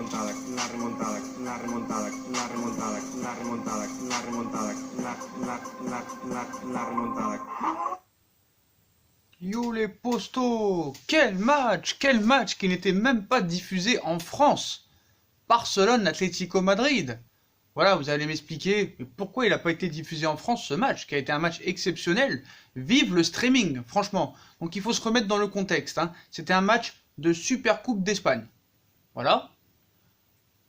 remontada, una remontada, una remontada, una remontada, una remontada, una remontada, una remontada. Yo les postos, quel match qui n'était même pas diffusé en France. Barcelone-Atlético Madrid. Voilà, vous allez m'expliquer pourquoi il n'a pas été diffusé en France ce match, qui a été un match exceptionnel. Vive le streaming, franchement. Donc il faut se remettre dans le contexte. C'était un match de Super Coupe d'Espagne. Voilà.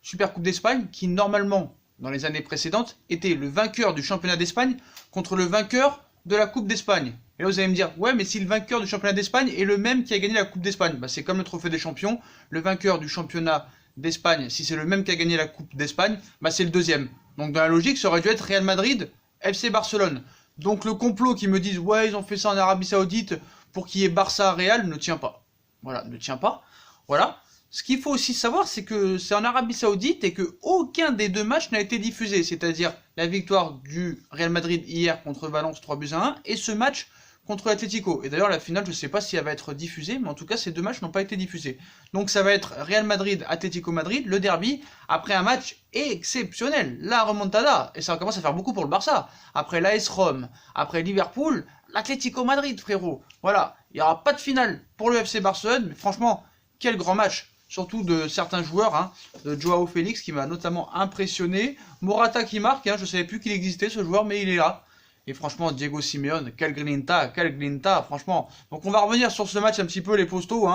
Super Coupe d'Espagne qui, normalement, dans les années précédentes, était le vainqueur du championnat d'Espagne contre le vainqueur de la Coupe d'Espagne. Et là, vous allez me dire, ouais, mais si le vainqueur du championnat d'Espagne est le même qui a gagné la Coupe d'Espagne, bah, c'est comme le trophée des champions. Le vainqueur du championnat d'Espagne, si c'est le même qui a gagné la Coupe d'Espagne, bah, c'est le deuxième. Donc, dans la logique, ça aurait dû être Real Madrid, FC Barcelone. Donc, le complot qui me disent, ouais, ils ont fait ça en Arabie Saoudite pour qu'il y ait Barça-Real, ne tient pas. Voilà, ne tient pas. Voilà. Ce qu'il faut aussi savoir, c'est que c'est en Arabie Saoudite et que aucun des deux matchs n'a été diffusé. C'est-à-dire la victoire du Real Madrid hier contre Valence 3-1 et ce match contre l'Atlético. Et d'ailleurs, la finale, je ne sais pas si elle va être diffusée, mais en tout cas, ces deux matchs n'ont pas été diffusés. Donc ça va être Real Madrid-Atlético Madrid, le derby, après un match exceptionnel, la remontada. Et ça commence à faire beaucoup pour le Barça. Après l'AS Rome, après Liverpool, l'Atlético Madrid, frérot. Voilà, il n'y aura pas de finale pour le FC Barcelone, mais franchement, quel grand match. Surtout de certains joueurs, de Joao Félix qui m'a notamment impressionné, Morata qui marque, je ne savais plus qu'il existait ce joueur, mais il est là. Et franchement, Diego Simeone, quel grinta, franchement. Donc on va revenir sur ce match un petit peu, les postos.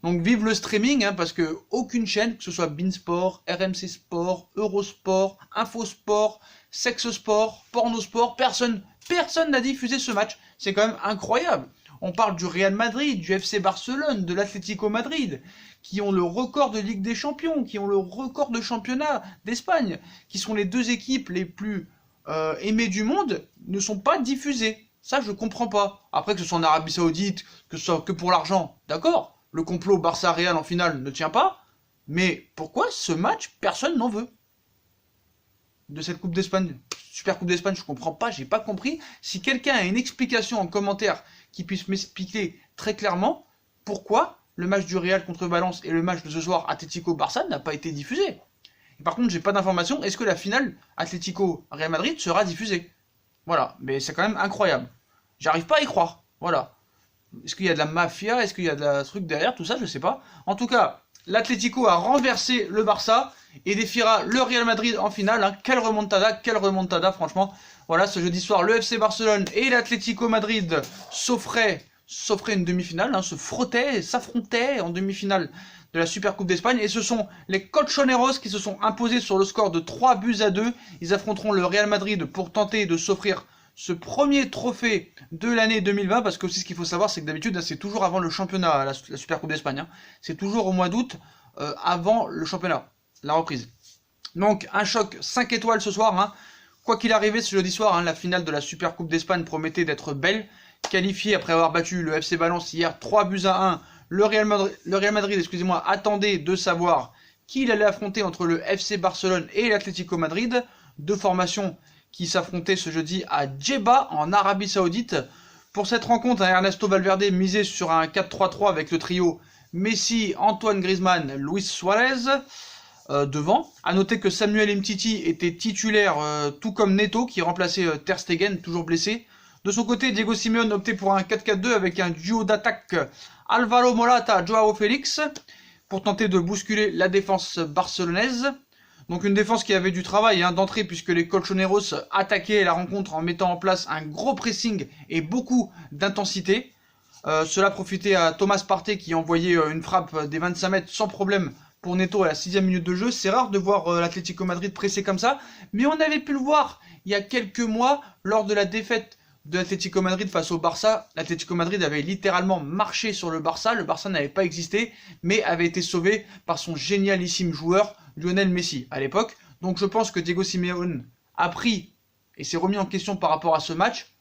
Donc vive le streaming, parce que aucune chaîne, que ce soit Beansport, RMC Sport, Eurosport, Infosport, Sexesport, Pornosport, personne n'a diffusé ce match. C'est quand même incroyable. On parle du Real Madrid, du FC Barcelone, de l'Atlético Madrid, qui ont le record de Ligue des Champions, qui ont le record de championnat d'Espagne, qui sont les deux équipes les plus aimées du monde, ne sont pas diffusées. Ça, je comprends pas. Après, que ce soit en Arabie Saoudite, que ce soit que pour l'argent, d'accord. Le complot Barça-Real en finale ne tient pas. Mais pourquoi ce match, personne n'en veut? De cette Coupe d'Espagne, Super Coupe d'Espagne, je comprends pas, j'ai pas compris. Si quelqu'un a une explication en commentaire qui puisse m'expliquer très clairement pourquoi le match du Real contre Valence et le match de ce soir Atlético-Barça n'a pas été diffusé. Et par contre, j'ai pas d'information, est-ce que la finale Atlético-Real Madrid sera diffusée? Voilà, mais c'est quand même incroyable. J'arrive pas à y croire, voilà. Est-ce qu'il y a de la mafia, est-ce qu'il y a de la truc derrière, tout ça, je sais pas. En tout cas, l'Atlético a renversé le Barça et défiera le Real Madrid en finale. Quelle remontada, franchement. Voilà, ce jeudi soir, le FC Barcelone et l'Atlético Madrid s'offraient une demi-finale, s'affrontaient en demi-finale de la Super Coupe d'Espagne. Et ce sont les Colchoneros qui se sont imposés sur le score de 3-2. Ils affronteront le Real Madrid pour tenter de s'offrir ce premier trophée de l'année 2020, parce que aussi ce qu'il faut savoir, c'est que d'habitude, c'est toujours avant le championnat, la Super Coupe d'Espagne. C'est toujours au mois d'août, avant le championnat, la reprise. Donc, un choc 5 étoiles ce soir. Quoi qu'il arrive, ce jeudi soir, la finale de la Super Coupe d'Espagne promettait d'être belle. Qualifié après avoir battu le FC Valence hier 3-1, le Real Madrid, excusez-moi, attendait de savoir qui il allait affronter entre le FC Barcelone et l'Atlético Madrid. Deux formations qui s'affrontaient ce jeudi à Djeddah, en Arabie Saoudite. Pour cette rencontre, Ernesto Valverde misait sur un 4-3-3 avec le trio Messi, Antoine Griezmann, Luis Suarez devant. A noter que Samuel Umtiti était titulaire, tout comme Neto, qui remplaçait Ter Stegen, toujours blessé. De son côté, Diego Simeone optait pour un 4-4-2 avec un duo d'attaque Alvaro Morata, Joao Félix, pour tenter de bousculer la défense barcelonaise. Donc une défense qui avait du travail d'entrée, puisque les Colchoneros attaquaient la rencontre en mettant en place un gros pressing et beaucoup d'intensité. Cela profitait à Thomas Partey qui envoyait une frappe des 25 mètres sans problème pour Neto à la 6e minute de jeu. C'est rare de voir l'Atlético Madrid pressé comme ça, mais on avait pu le voir il y a quelques mois lors de la défaite de l'Atlético Madrid face au Barça. L'Atlético Madrid avait littéralement marché sur le Barça n'avait pas existé, mais avait été sauvé par son génialissime joueur Lionel Messi à l'époque. Donc je pense que Diego Simeone a pris et s'est remis en question par rapport à ce match,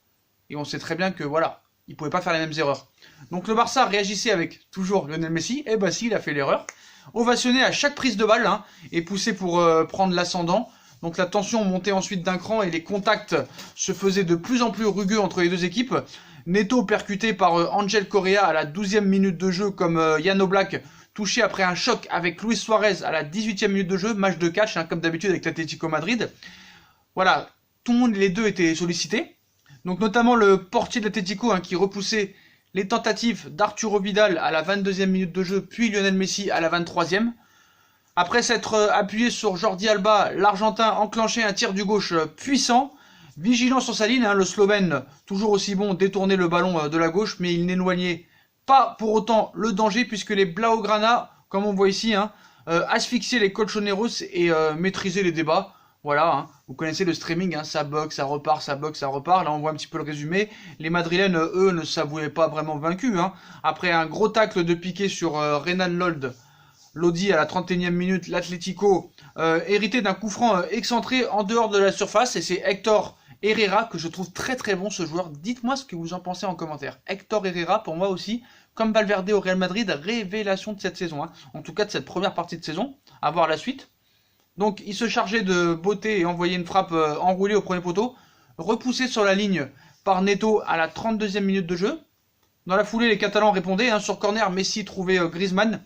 et on sait très bien que voilà, il pouvait pas faire les mêmes erreurs. Donc le Barça réagissait avec toujours Lionel Messi, et bah si, il a fait l'erreur. Ovationné à chaque prise de balle, et poussé pour prendre l'ascendant. Donc la tension montait ensuite d'un cran et les contacts se faisaient de plus en plus rugueux entre les deux équipes. Neto percuté par Angel Correa à la 12e minute de jeu, comme Jan Oblak touché après un choc avec Luis Suarez à la 18e minute de jeu, match de catch, hein, comme d'habitude avec l'Atlético Madrid. Voilà, tout le monde, les deux étaient sollicités. Donc notamment le portier de l'Atlético, hein, qui repoussait les tentatives d'Arturo Vidal à la 22e minute de jeu, puis Lionel Messi à la 23e. Après s'être appuyé sur Jordi Alba, l'Argentin enclenchait un tir du gauche puissant. Vigilant sur sa ligne, hein, le Slovène, toujours aussi bon, détournait le ballon de la gauche, mais il n'éloignait pas pour autant le danger, puisque les Blaugrana, comme on voit ici, hein, asphyxiaient les Colchoneros et maîtrisaient les débats. Voilà, hein, vous connaissez le streaming, hein, ça bug, ça repart, ça bug, ça repart. Là, on voit un petit peu le résumé. Les Madrilènes, eux, ne s'avouaient pas vraiment vaincus. Hein. Après un gros tacle de piqué sur Renan Lodi à la 31e minute, l'Atlético hérité d'un coup franc excentré en dehors de la surface. Et c'est Héctor Herrera, que je trouve très très bon ce joueur. Dites-moi ce que vous en pensez en commentaire. Héctor Herrera, pour moi aussi, comme Valverde au Real Madrid, révélation de cette saison. Hein. En tout cas, de cette première partie de saison. À voir la suite. Donc, il se chargeait de botter et envoyer une frappe enroulée au premier poteau. Repoussé sur la ligne par Neto à la 32e minute de jeu. Dans la foulée, les Catalans répondaient. Hein, sur corner, Messi trouvait Griezmann,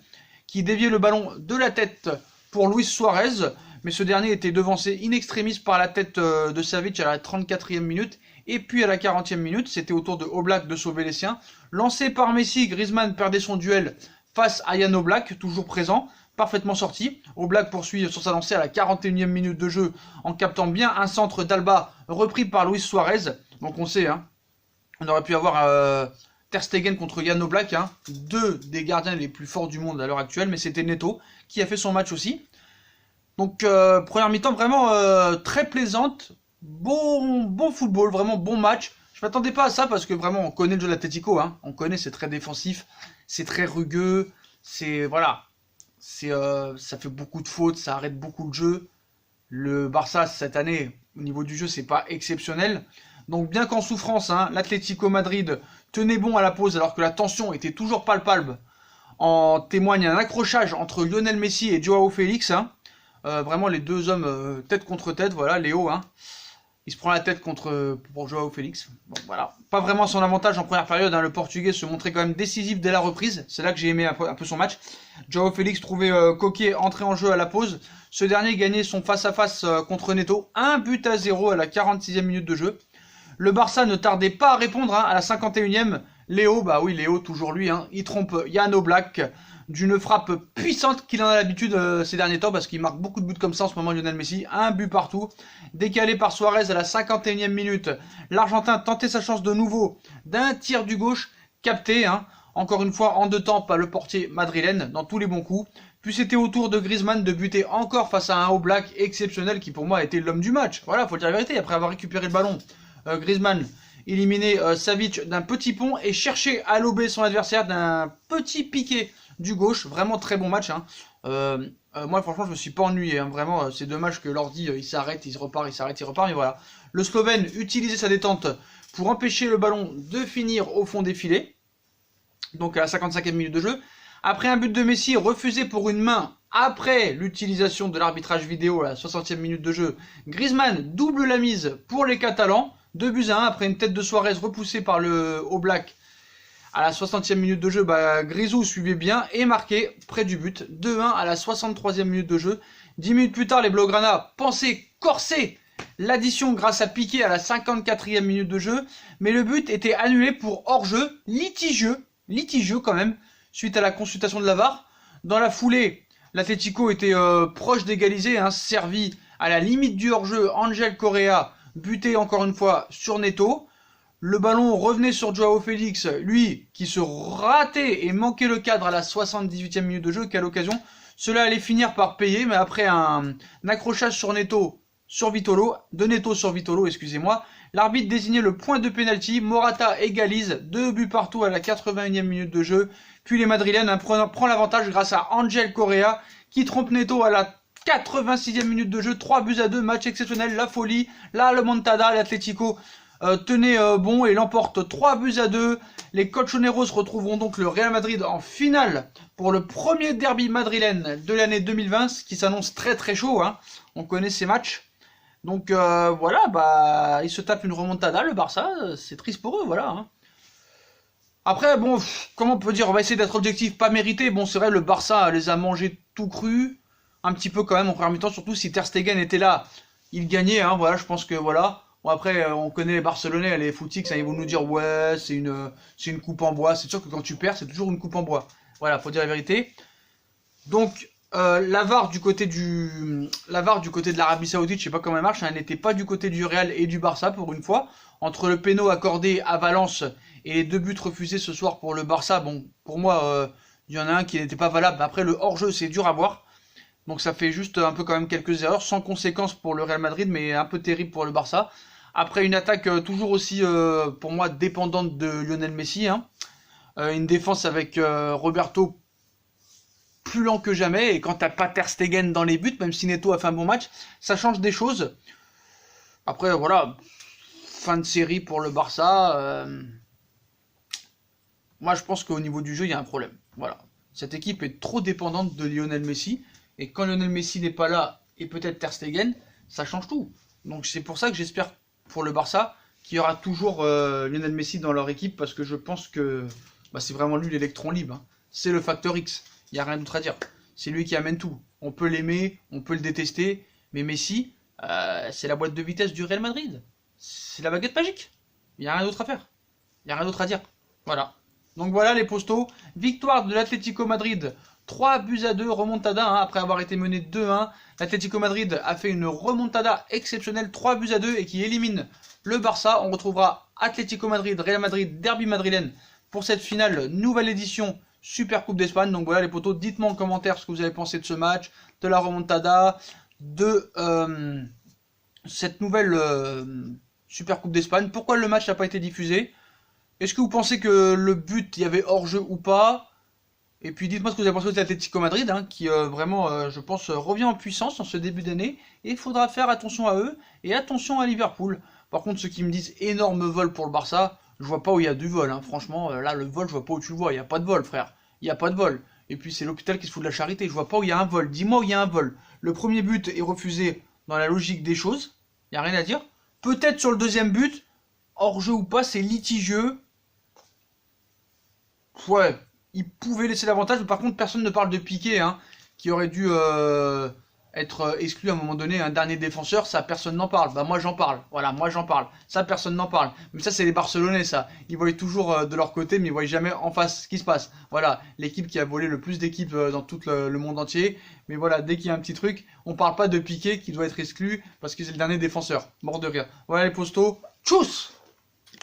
qui déviait le ballon de la tête pour Luis Suarez, mais ce dernier était devancé in extremis par la tête de Savic à la 34e minute, et puis à la 40e minute, c'était au tour de Oblak de sauver les siens. Lancé par Messi, Griezmann perdait son duel face à Jan Oblak, toujours présent, parfaitement sorti. Oblak poursuit sur sa lancée à la 41e minute de jeu, en captant bien un centre d'Alba repris par Luis Suarez. Donc on sait, hein, on aurait pu avoir Ter Stegen contre Jan Oblak, hein, deux des gardiens les plus forts du monde à l'heure actuelle, mais c'était Neto qui a fait son match aussi. Donc première mi-temps vraiment très plaisante, bon football, vraiment bon match. Je m'attendais pas à ça parce que vraiment on connaît le jeu de l'Atlético, hein. On connaît, c'est très défensif, c'est très rugueux, c'est voilà, ça fait beaucoup de fautes, ça arrête beaucoup de jeu. Le Barça cette année au niveau du jeu c'est pas exceptionnel. Donc bien qu'en souffrance, hein, l'Atlético Madrid tenait bon à la pause alors que la tension était toujours palpable. En témoigne un accrochage entre Lionel Messi et Joao Félix. Hein. Vraiment les deux hommes tête contre tête, voilà, Léo, hein. Il se prend la tête pour Joao Félix. Bon, voilà. Pas vraiment son avantage en première période, hein. Le Portugais se montrait quand même décisif dès la reprise. C'est là que j'ai aimé un peu son match. Joao Félix trouvait Coquet entrer en jeu à la pause. Ce dernier gagnait son face-à-face contre Neto. 1-0 à la 46e minute de jeu. Le Barça ne tardait pas à répondre, hein, à la 51e. Léo, bah oui, Léo, toujours lui, hein, il trompe Jan Oblak d'une frappe puissante qu'il en a l'habitude ces derniers temps parce qu'il marque beaucoup de buts comme ça en ce moment, Lionel Messi. Un but partout, décalé par Suarez à la 51e minute. L'Argentin tentait sa chance de nouveau d'un tir du gauche, capté, hein, encore une fois en deux temps par le portier madrilène dans tous les bons coups. Puis c'était au tour de Griezmann de buter encore face à un Oblak exceptionnel qui pour moi a été l'homme du match. Voilà, faut dire la vérité, après avoir récupéré le ballon, Griezmann éliminer Savic d'un petit pont et chercher à lober son adversaire d'un petit piqué du gauche. Vraiment très bon match. Hein. Moi franchement je me suis pas ennuyé. Hein. Vraiment c'est dommage que l'ordi il s'arrête, il se repart, il s'arrête, il repart. Mais voilà. Le Slovène utilisait sa détente pour empêcher le ballon de finir au fond des filets. Donc à la 55e minute de jeu. Après un but de Messi refusé pour une main après l'utilisation de l'arbitrage vidéo à la 60e minute de jeu, Griezmann double la mise pour les Catalans. 2-1 après une tête de Suarez repoussée par le Oblak à la 60e minute de jeu. Bah, Grisou suivait bien et marquait près du but. 2-1 à la 63e minute de jeu. 10 minutes plus tard, les Blaugrana pensaient corser l'addition grâce à Piqué à la 54e minute de jeu. Mais le but était annulé pour hors-jeu, litigieux quand même, suite à la consultation de la VAR. Dans la foulée, l'Atlético était proche d'égaliser, hein, servi à la limite du hors-jeu. Angel Correa buté encore une fois sur Neto. Le ballon revenait sur Joao Félix, lui qui se ratait et manquait le cadre à la 78e minute de jeu. Quelle occasion. Cela allait finir par payer, mais après un accrochage sur Neto sur Vitolo, excusez-moi, l'arbitre désignait le point de pénalty. Morata égalise, 2 buts partout à la 81e minute de jeu. Puis les Madrilènes, hein, prend l'avantage grâce à Angel Correa qui trompe Neto à la 86e minute de jeu, 3-2, match exceptionnel, la folie, la remontada, l'Atlético tenait bon et l'emporte 3-2. Les Colchoneros retrouveront donc le Real Madrid en finale pour le premier derby madrilène de l'année 2020, ce qui s'annonce très très chaud, hein. On connaît ces matchs. Donc voilà, bah ils se tapent une remontada, le Barça, c'est triste pour eux, voilà. Hein. Après, bon, comment on peut dire, on va essayer d'être objectif, pas mérité. Bon, c'est vrai, le Barça les a mangés tout cru, un petit peu quand même en première mi-temps, surtout si Ter Stegen était là, il gagnait, hein, voilà, je pense que voilà. Bon, après, on connaît les Barcelonais, les footix, hein, ils vont nous dire, ouais, c'est une coupe en bois. C'est sûr que quand tu perds, c'est toujours une coupe en bois. Voilà, faut dire la vérité. Donc, la VAR du côté de l'Arabie Saoudite, je sais pas comment elle marche, hein, elle n'était pas du côté du Real et du Barça pour une fois. Entre le péno accordé à Valence et les 2 buts refusés ce soir pour le Barça, bon, pour moi, il y en a un qui n'était pas valable. Après, le hors-jeu, c'est dur à voir. Donc ça fait juste un peu quand même quelques erreurs, sans conséquence pour le Real Madrid, mais un peu terrible pour le Barça. Après, une attaque toujours aussi, pour moi, dépendante de Lionel Messi, hein. Une défense avec Roberto plus lent que jamais, et quand t'as pas Ter Stegen dans les buts, même si Neto a fait un bon match, ça change des choses. Après, voilà, fin de série pour le Barça. Moi, je pense qu'au niveau du jeu, il y a un problème. Voilà. Cette équipe est trop dépendante de Lionel Messi, et quand Lionel Messi n'est pas là, et peut-être Ter Stegen, ça change tout. Donc c'est pour ça que j'espère pour le Barça qu'il y aura toujours Lionel Messi dans leur équipe, parce que je pense que bah, c'est vraiment lui l'électron libre, hein. C'est le facteur X. Il n'y a rien d'autre à dire. C'est lui qui amène tout. On peut l'aimer, on peut le détester, mais Messi, c'est la boîte de vitesse du Real Madrid. C'est la baguette magique. Il n'y a rien d'autre à faire. Il n'y a rien d'autre à dire. Voilà. Donc voilà les postos. Victoire de l'Atlético Madrid. 3-2, remontada, hein, après avoir été mené 2-1. L'Atlético Madrid a fait une remontada exceptionnelle, 3-2, et qui élimine le Barça. On retrouvera Atlético Madrid, Real Madrid, Derby madrilène pour cette finale, nouvelle édition Super Coupe d'Espagne. Donc voilà les potos, dites-moi en commentaire ce que vous avez pensé de ce match, de la remontada, de cette nouvelle Super Coupe d'Espagne. Pourquoi le match n'a pas été diffusé? Est-ce que vous pensez que le but, il y avait hors-jeu ou pas? Et puis dites-moi ce que vous avez pensé de l'Atlético Madrid, hein, qui vraiment, je pense, revient en puissance en ce début d'année. Et il faudra faire attention à eux et attention à Liverpool. Par contre, ceux qui me disent énorme vol pour le Barça, je vois pas où il y a du vol, hein. Franchement, là, le vol, je vois pas où tu le vois. Il n'y a pas de vol, frère. Il n'y a pas de vol. Et puis c'est l'hôpital qui se fout de la charité. Je vois pas où il y a un vol. Dis-moi où il y a un vol. Le premier but est refusé dans la logique des choses. Il n'y a rien à dire. Peut-être sur le deuxième but, hors-jeu ou pas, c'est litigieux. Ouais, il pouvait laisser l'avantage, mais par contre, personne ne parle de Piqué, hein, qui aurait dû être exclu à un moment donné, un dernier défenseur, ça, personne n'en parle. Bah, moi, j'en parle. Voilà, moi, j'en parle. Ça, personne n'en parle. Mais ça, c'est les Barcelonais, ça. Ils voient toujours de leur côté, mais ils voient jamais en face ce qui se passe. Voilà, l'équipe qui a volé le plus d'équipes dans tout le monde entier. Mais voilà, dès qu'il y a un petit truc, on parle pas de Piqué qui doit être exclu parce que c'est le dernier défenseur. Mort de rire. Voilà les postos. Tchuss!